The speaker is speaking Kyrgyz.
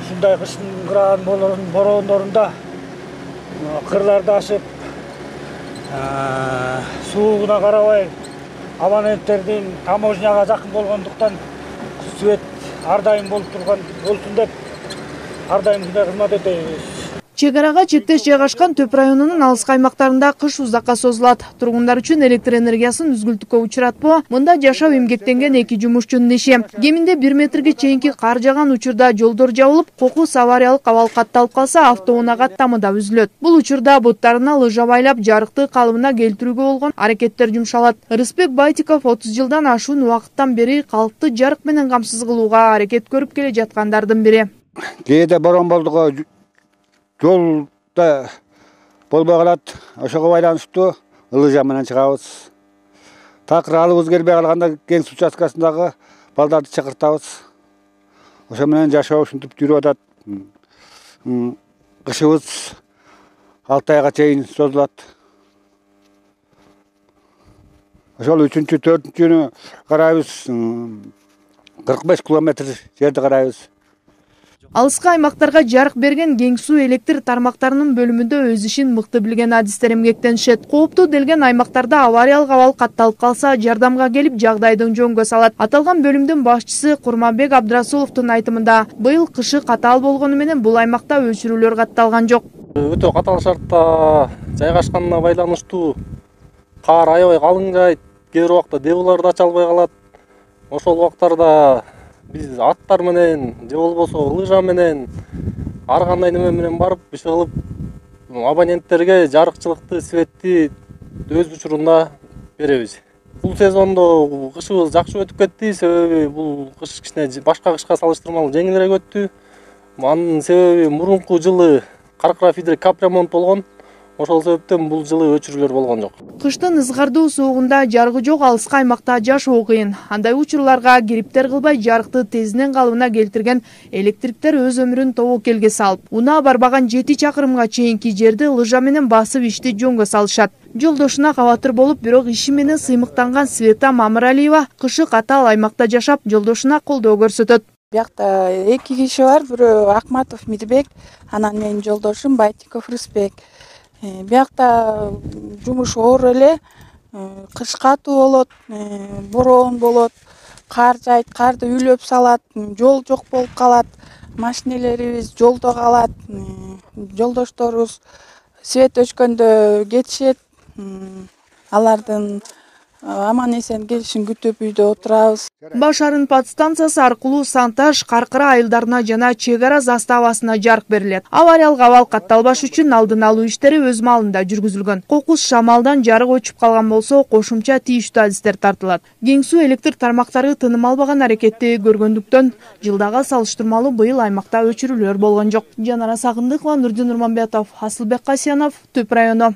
ушундай кыштын кыраган бороондорунда кырларды ашып суугуна карабай абоненттердин таможняга жакын болгондуктан свет ар дайым болсун деп ар дайым ушундай кызмат өтөйбүз. Чек арага чектеш жайгашкан Төп районунун алыскы аймактарында кыш узакка созулат. Тургундар үчүн электр энергиясын үзгүлтүккө учуратпоо мында жашап эмгектенген эки жумушчунун иши. Кеминде 1 метрге чейинки кар жааган учурда жолдор жабылып, кокус авариялык абал катталып калса, автоунаа тамы да үзүлөт. Бул учурда буттарына лыжа байлап, жарыкты калыбына келтирүүгө болгон аракеттер жумшалат. Рыспек Байтиков 30 жылдан ашуун убакыттан бери калкты жарык менен камсыз кылууга аракет көрүп келе жаткандардын бири. Кээде борон болдуго жолда болбой калат, ошого байланыштуу лыжа менен чыгабыз. Такыр алыбыз келбей калганда кең суу участкасындагы балдарды чакыртабыз. Ошо менен жашоо ушинтип жүрүп атат. Кышыбыз 6 айга чейин созулат. Ошол 3-4-күнү карайбыз, 45 километр жерди карайбыз. Алыскы аймактарга жарык берген кең суу электр тармактарынын бөлүмүндө өз ишин мыкты билген адистер эмгектенишет. Кооптуу делген аймактарда авариялык абал катталып калса, жардамга келип жагдайды жөнгө салат. Аталган бөлүмдүн башчысы Курманбек Абдрасуловдун айтымында, быйыл кышы катаал болгону менен бул аймакта өчүрүүлөр катталган жок. Өтө катаал шартта жайгашканына байланыштуу кар аябай калың жайт, кээ бир убакта дебуларды ача албай калат. Ошол убактарда биз аттар менен же болбосо лыжа менен ар кандай неме менен барып иш кылып абоненттерге жарыкчылыкты, светти өз учурунда беребиз. Бул сезондо кышыбыз жакшы өтүп кетти, себеби бул кыш кичине башка кышка салыштырмалуу жеңилирээк өттү. Анын себеби мурунку жылы Каркара-Фидер капремонт болгон. Ошол себептен бул жылы өчүрүүлөр болгон жок. Кыштын ызгардуу суугунда жарыгы жок алыскы аймакта жашоо кыйын. Андай учурларга кириптер кылбай жарыкты тезинен калыбына келтирген электриктер өз өмүрүн тобокелге салып, унаа барбаган 7 чакырымга чейинки жерди лыжа менен басып ишти жөнгө салышат. Жолдошуна кабатыр болуп, бирок иши менен сыймыктанган Света Мамыралиева кышы катаал аймакта жашап, жолдошуна колдоо көрсөтөт. Биякта 2 киши бар, бирөө Акматов Мирбек, анан менин жолдошум Байтиков Рыспек. Биякта жумуш оор эле, кыш катуу болот, бороон болот, кар жайт, карды үйлөп салат, жол жок болуп калат, машинелерибиз жолдо калат, жолдошторубуз свет өчкөндө кетишет, алардын аман эсен келишин күтүп үйдө отурабыз. Баш Арын подстанциясы аркылуу Санташ, Каркыра айылдарына жана чек ара заставасына жарык берилет. Авариялык абал катталбаш үчүн алдын алуу иштери өз маалында жүргүзүлгөн. Кокус шамалдан жарык өчүп калган болсо, кошумча тийиштүү адистер тартылат. Кең суу электр тармактары тыным албаган аракетти көргөндүктөн, жылдага салыштырмалуу быйыл аймакта өчүрүүлөр болгон жок. Жанара Сагындыкова, Нурдин Нурманбетов, Асылбек Касьянов, Төп району.